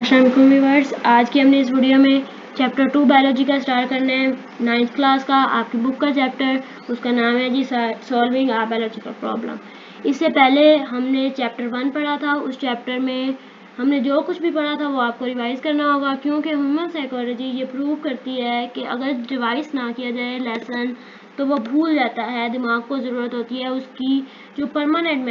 अस्सलामुअलैकुम व्यूअर्स, आज की हमने इस वीडियो में चैप्टर 2 बायोलॉजी का स्टार्ट करना है। 9th क्लास का आपकी बुक का चैप्टर, उसका नाम है जी सॉल्विंग आ बायोलॉजिकल प्रॉब्लम। इससे पहले हमने चैप्टर 1 पढ़ा था। उस चैप्टर में हमने जो कुछ भी पढ़ा था वो आपको रिवाइज़ करना होगा, क्योंकि ह्यूमन साइकोलॉजी ये प्रूव करती है कि अगर रिवाइज़ ना किया जाए लेसन तो वो भूल जाता है। दिमाग को ज़रूरत होती है उसकी जो परमानेंट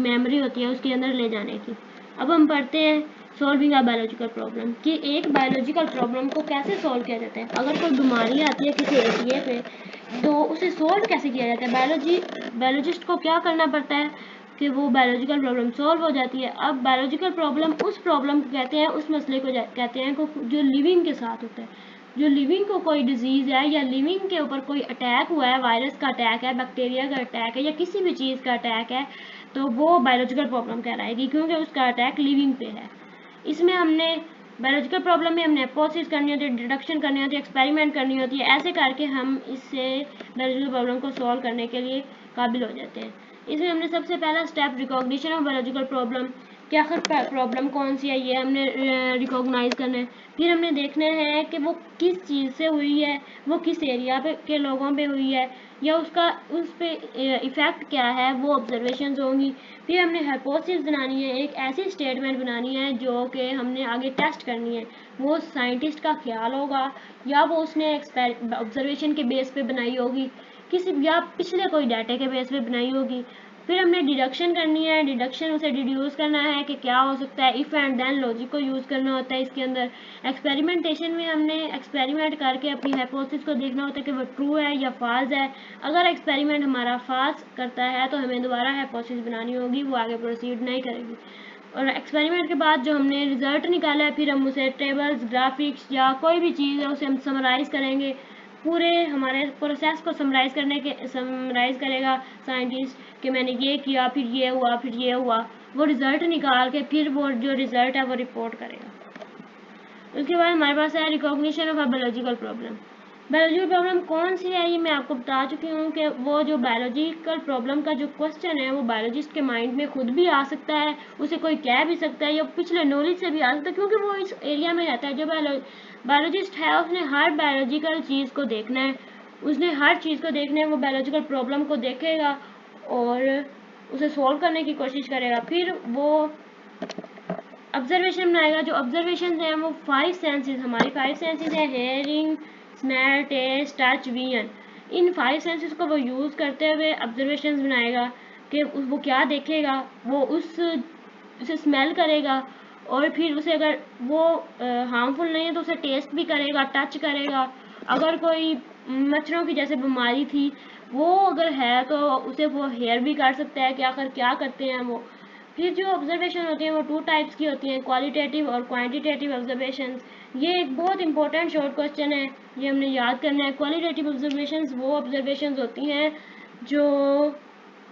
मेमोरी होती है उसके अंदर ले जाने की। अब हम पढ़ते हैं सॉल्विंग अ बायोलॉजिकल प्रॉब्लम कि एक बायोलॉजिकल प्रॉब्लम को कैसे सॉल्व किया जाता है। अगर कोई बीमारी आती है किसी एरिया पे तो उसे सॉल्व कैसे किया जाता है। बायोलॉजिस्ट को क्या करना पड़ता है कि वो बायोलॉजिकल प्रॉब्लम सॉल्व हो जाती है। अब बायोलॉजिकल प्रॉब्लम उस प्रॉब्लम को कहते हैं, उस मसले को कहते हैं जो लिविंग के साथ होता है। जो लिविंग को कोई डिजीज़ है या लिविंग के ऊपर कोई अटैक हुआ है, वायरस का अटैक है, बैक्टीरिया का अटैक है या किसी भी चीज़ का अटैक है, तो वो बायोलॉजिकल प्रॉब्लम कहलाएगी, क्योंकि उसका अटैक लिविंग पे है। इसमें हमने बायोलॉजिकल प्रॉब्लम में हमने अपोसिस करनी होती है, डिडक्शन करनी होती है, एक्सपेरिमेंट करनी होती है। ऐसे करके हम इससे बायोलॉजिकल प्रॉब्लम को सॉल्व करने के लिए काबिल हो जाते हैं। इसमें हमने सबसे पहला step recognition of biological problem, कि आखिर प्रॉब्लम कौन सी है ये हमने रिकॉग्नाइज करना है। फिर हमने देखना है कि वो किस चीज़ से हुई है, वो किस एरिया पे के लोगों पे हुई है या उसका उस पे इफ़ेक्ट क्या है, वो ऑब्जर्वेशंस होंगी। फिर हमने हाइपोथेसिस बनानी है, एक ऐसी स्टेटमेंट बनानी है जो कि हमने आगे टेस्ट करनी है। वो साइंटिस्ट का ख्याल होगा या वो उसने ऑब्जर्वेशन के बेस पे बनाई होगी, किसी या पिछले कोई डाटा के बेस पे बनाई होगी। फिर हमने डिडक्शन करनी है, डिडक्शन उसे डिड्यूस करना है कि क्या हो सकता है। इफ़ एंड देन लॉजिक को यूज़ करना होता है इसके अंदर। एक्सपेरिमेंटेशन में हमने एक्सपेरिमेंट करके अपनी हाइपोथेसिस को देखना होता है कि वो ट्रू है या फॉल्स है। अगर एक्सपेरिमेंट हमारा फॉल्स करता है तो हमें दोबारा हाइपोथेसिस बनानी होगी, वो आगे प्रोसीड नहीं करेगी। और एक्सपेरिमेंट के बाद जो हमने रिजल्ट निकाला है फिर हम उसे टेबल्स, ग्राफिक्स या कोई भी चीज़ है उसे हम समराइज़ करेंगे। पूरे हमारे प्रोसेस को समराइज़ करेगा साइंटिस्ट कि मैंने ये किया, फिर ये हुआ, फिर ये हुआ। वो रिज़ल्ट निकाल के फिर वो जो रिज़ल्ट है वो रिपोर्ट करेगा। उसके बाद हमारे पास है recognition of a biological problem. Biological problem कौन सी है ये मैं आपको बता चुकी हूँ कि वो जो बायोलॉजिकल प्रॉब्लम का जो क्वेश्चन है वो बायोलॉजिस्ट के माइंड में खुद भी आ सकता है, उसे कोई कह भी सकता है या पिछले नॉलेज से भी आ सकता है, क्योंकि वो इस एरिया में रहता है। जो बायोलॉजिस्ट है उसने हर बायोलॉजिकल चीज़ को देखना है, उसने हर चीज़ को देखना है। वो बायोलॉजिकल प्रॉब्लम को देखेगा और उसे सॉल्व करने की कोशिश करेगा। फिर वो ऑब्जर्वेशन बनाएगा। जो ऑब्जर्वेशन हैं वो 5 सेंसेस, हमारी 5 सेंसेस हैं, hearing, smell, taste, touch, vision. इन 5 सेंसेस को वो यूज़ करते हुए ऑब्जर्वेशंस बनाएगा कि वो क्या देखेगा। वो उसे स्मेल करेगा और फिर उसे अगर वो हार्मफुल नहीं है तो उसे टेस्ट भी करेगा, टच करेगा। अगर कोई मच्छरों की जैसे बीमारी थी वो अगर है तो उसे वो हेयर भी कर सकता है कि आखिर क्या करते हैं वो। फिर जो ऑब्जर्वेशन होती हैं वो 2 टाइप्स की होती हैं, क्वालिटेटिव और क्वांटिटेटिव ऑब्जर्वेशंस। ये एक बहुत इंपॉर्टेंट शॉर्ट क्वेश्चन है, ये हमने याद करना है। क्वालिटेटिव ऑब्जर्वेशंस वो ऑब्जर्वेशंस होती हैं जो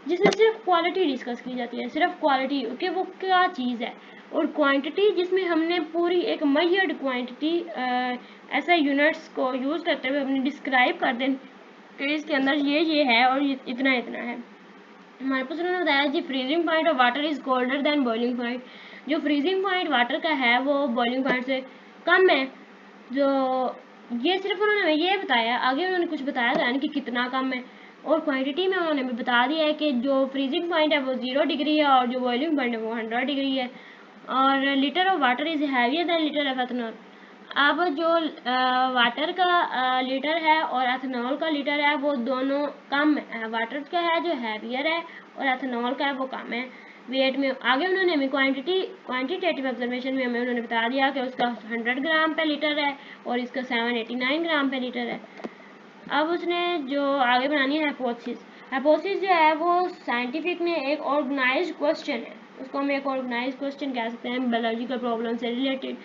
जिसमें सिर्फ क्वालिटी डिस्कस की जाती है, सिर्फ क्वालिटी कि वो क्या चीज़ है। और क्वांटिटी जिसमें हमने पूरी एक मेजर्ड क्वांटिटी ऐसा यूनिट्स को यूज़ करते हुए हमने डिस्क्राइब कर दें कि इसके अंदर ये है और इतना इतना है। हमारे पास उन्होंने बताया जी freezing point of water is colder than boiling point. जो फ्रीजिंग पॉइंट वाटर का है वो बॉइलिंग पॉइंट से कम है। जो ये सिर्फ उन्होंने ये बताया, आगे उन्होंने कुछ बताया था यानी कि कितना कम है। और क्वांटिटी में उन्होंने भी बता दिया है कि जो फ्रीजिंग पॉइंट है वो 0 डिग्री है और जो बॉइलिंग पॉइंट है वो 100 डिग्री है। और litre of water is heavier than litre of ethanol. अब जो वाटर का लीटर है और एथनॉल का लीटर है वो दोनों कम है। वाटर का है जो हैवियर है और एथनॉल का है वो कम है वेट में। आगे उन्होंने हमें क्वांटिटेटिव ऑब्जर्वेशन में हमें उन्होंने बता दिया कि उसका 100 ग्राम पे लीटर है और इसका 789 ग्राम पे लीटर है। अब उसने जो आगे बनानी है हाइपोथेसिस जो है वो साइंटिफिक में एक ऑर्गेनाइज्ड क्वेश्चन है, उसको हम एक ऑर्गेनाइज्ड क्वेश्चन कह सकते हैं बायोलॉजिकल प्रॉब्लम से रिलेटेड।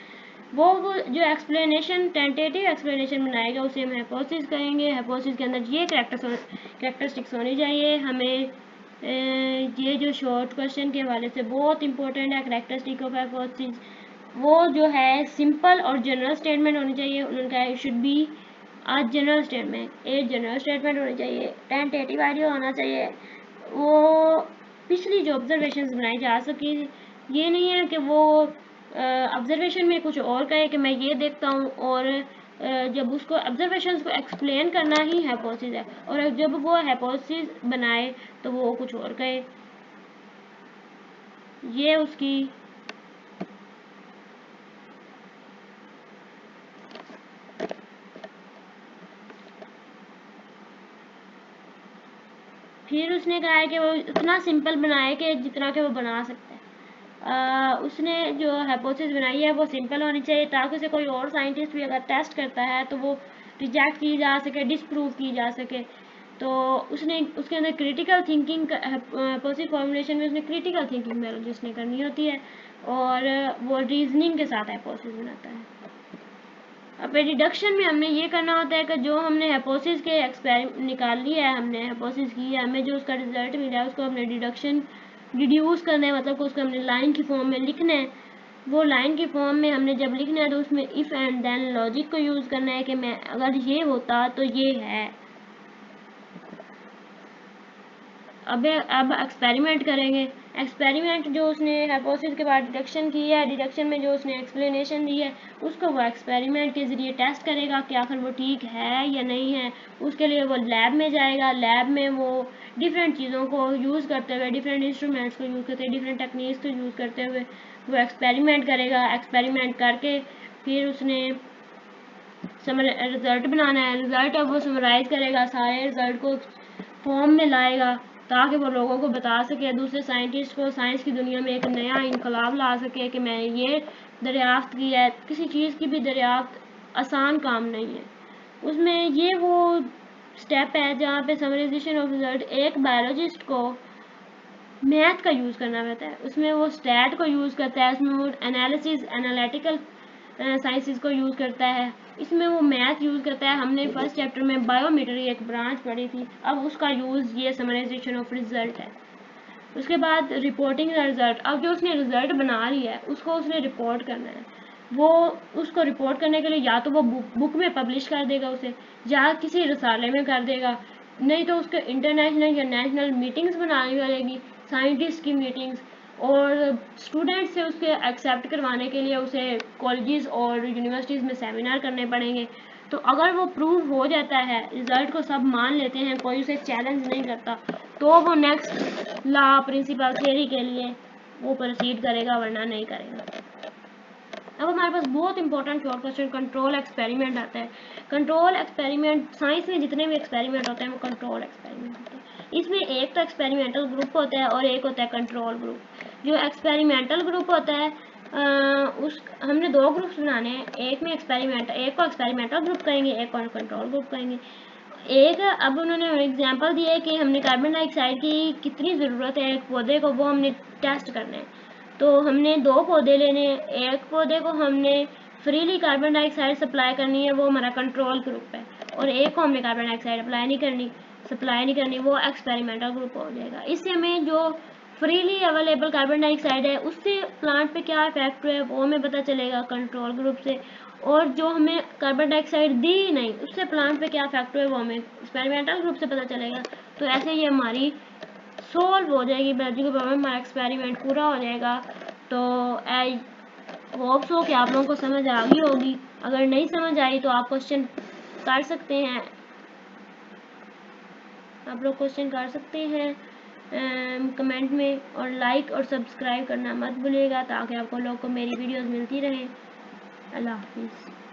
वो जो एक्सप्लेनेशन टेंटेटिव एक्सप्लेनेशन बनाएगा उसे हम हाइपोथेसिस कहेंगे। हाइपोथेसिस के अंदर ये कैरेक्टरिस्टिक्स होनी चाहिए। हमें ये जो शॉर्ट क्वेश्चन के हवाले से बहुत इंपॉर्टेंट है कैरेक्टरिस्टिक ऑफ हाइपोथेसिस, वो जो है सिंपल और जनरल स्टेटमेंट होनी चाहिए। उनका शुड बी आज जनरल स्टेटमेंट, एक जनरल स्टेटमेंट होनी चाहिए, टेंटेटिव आइडिया होना चाहिए। वो पिछली जो ऑब्जर्वेशंस बनाई जा सके, ये नहीं है कि वो ऑब्जर्वेशन में कुछ और कहे कि मैं ये देखता हूँ, और जब उसको ऑब्जर्वेशंस को एक्सप्लेन करना ही हाइपोथेसिस है, और जब वो हाइपोथेसिस बनाए तो वो कुछ और कहे। ये उसकी फिर उसने कहा है कि वो इतना सिंपल बनाए कि जितना कि वो बना सकता है। उसने जो हाइपोथेसिस बनाई है वो सिंपल होनी चाहिए, ताकि उसे कोई और साइंटिस्ट भी अगर टेस्ट करता है तो वो रिजेक्ट की जा सके, डिसप्रूव की जा सके। तो उसने उसके अंदर क्रिटिकल थिंकिंग, हाइपोथेसिस फॉर्मुलेशन में उसने क्रिटिकल थिंकिंग बायोलॉजिस्ट ने करनी होती है, और वो रीजनिंग के साथ हाइपोथेसिस बनाता है। अब डिडक्शन में हमने ये करना होता है कि जो हमने हाइपोथेसिस के एक्सपेरिमेंट निकाल लिया है, हमने हाइपोथेसिस की है, हमें जो उसका रिजल्ट मिला है उसको हमने डिड्यूस करना है, मतलब उसको हमने लाइन की फॉर्म में लिखना है। वो लाइन की फॉर्म में हमने जब लिखना है तो उसमें इफ़ एंड देन लॉजिक को यूज़ करना है कि मैं अगर ये होता तो ये है। अब एक्सपेरिमेंट करेंगे। एक्सपेरिमेंट जो उसने हाइपोथेसिस के बाद डिडक्शन की है, डिडक्शन में जो उसने एक्सप्लेनेशन दी है उसको वो एक्सपेरिमेंट के ज़रिए टेस्ट करेगा कि आखिर वो ठीक है या नहीं है। उसके लिए वो लैब में जाएगा, लैब में वो डिफरेंट चीज़ों को यूज़ करते हुए, डिफरेंट इंस्ट्रूमेंट्स को यूज़ करते हुए, डिफरेंट टेक्निक्स को यूज़ करते हुए वो एक्सपेरिमेंट करेगा। एक्सपेरिमेंट करके फिर उसने रिज़ल्ट बनाना है। रिज़ल्ट अब वो समराइज़ करेगा, सारे रिज़ल्ट को फॉर्म में लाएगा ताकि वो लोगों को बता सके, दूसरे साइंटिस्ट को साइंस की दुनिया में एक नया इनकलाब ला सके कि मैं ये दरियाफ्त की है। किसी चीज़ की भी दरियाफ्त आसान काम नहीं है। उसमें ये वो स्टेप है जहाँ पे समराइजेशन ऑफ रिज़ल्ट एक बायोलॉजिस्ट को मैथ का यूज़ करना पड़ता है। उसमें वो स्टैट को यूज़ करता है, उसमें वो एनालिसिस एनालिटिकल साइंसेस को यूज़ करता है, इसमें वो मैथ यूज़ करता है। हमने फर्स्ट चैप्टर में बायोमेट्री एक ब्रांच पढ़ी थी, अब उसका यूज़ ये समराइजेशन ऑफ रिजल्ट है। उसके बाद रिपोर्टिंग रिजल्ट, अब जो उसने रिजल्ट बना लिया है उसको उसने रिपोर्ट करना है। वो उसको रिपोर्ट करने के लिए या तो वो बुक में पब्लिश कर देगा उसे, या किसी रसाले में कर देगा, नहीं तो उसके इंटरनेशनल या नेशनल मीटिंग्स बनानी पड़ेगी, साइंटिस्ट की मीटिंग्स, और स्टूडेंट्स से उसके एक्सेप्ट करवाने के लिए उसे कॉलेजेस और यूनिवर्सिटीज़ में सेमिनार करने पड़ेंगे। तो अगर वो प्रूव हो जाता है, रिज़ल्ट को सब मान लेते हैं, कोई उसे चैलेंज नहीं करता, तो वो नेक्स्ट लॉ प्रिंसिपल थियरी के लिए वो प्रोसीड करेगा, वरना नहीं करेगा। अब हमारे पास बहुत important short question control experiment आता है। कंट्रोल एक्सपेरिमेंट, साइंस में जितने भी एक्सपेरिमेंट होते हैं वो कंट्रोल एक्सपेरिमेंट होते हैं। इसमें एक तो एक्सपेरिमेंटल ग्रुप होता है और एक होता है कंट्रोल ग्रुप। जो एक्सपेरिमेंटल ग्रुप होता है उस हमने दो ग्रुप्स बनाने हैं, एक को एक्सपेरिमेंटल ग्रुप कहेंगे, एक को कंट्रोल ग्रुप कहेंगे। एक अब उन्होंने एग्जांपल दिया है कि हमने कार्बन डाइऑक्साइड की कितनी ज़रूरत है एक पौधे को, वो हमने टेस्ट करना है। तो हमने दो पौधे लेने हैं, एक पौधे को हमने फ्रीली कार्बन डाइऑक्साइड सप्लाई करनी है, वो हमारा कंट्रोल ग्रुप है, और एक को हमने कार्बन डाइऑक्साइड सप्लाई नहीं करनी, वो एक्सपेरिमेंटल ग्रुप हो जाएगा। इससे हमें जो फ्रीली अवेलेबल कार्बन डाइऑक्साइड है उससे प्लांट पे क्या इफेक्ट हुआ है वो हमें पता चलेगा कंट्रोल ग्रुप से, और जो हमें कार्बन डाइऑक्साइड दी नहीं उससे प्लांट पे क्या इफेक्ट हुआ है वो हमें एक्सपेरिमेंटल ग्रुप से पता चलेगा। तो ऐसे ही हमारी सोल्व हो जाएगी बायोलॉजिकल प्रॉब्लम, हमारा एक्सपेरिमेंट पूरा हो जाएगा। तो आई होप सो कि आप लोगों को समझ आ गई होगी। अगर नहीं समझ आई तो आप क्वेश्चन कर सकते हैं, आप लोग क्वेश्चन कर सकते हैं कमेंट में, और लाइक और सब्सक्राइब करना मत भूलिएगा ताकि आपको लोगों को मेरी वीडियोस मिलती रहे। अल्लाह हाफिज़।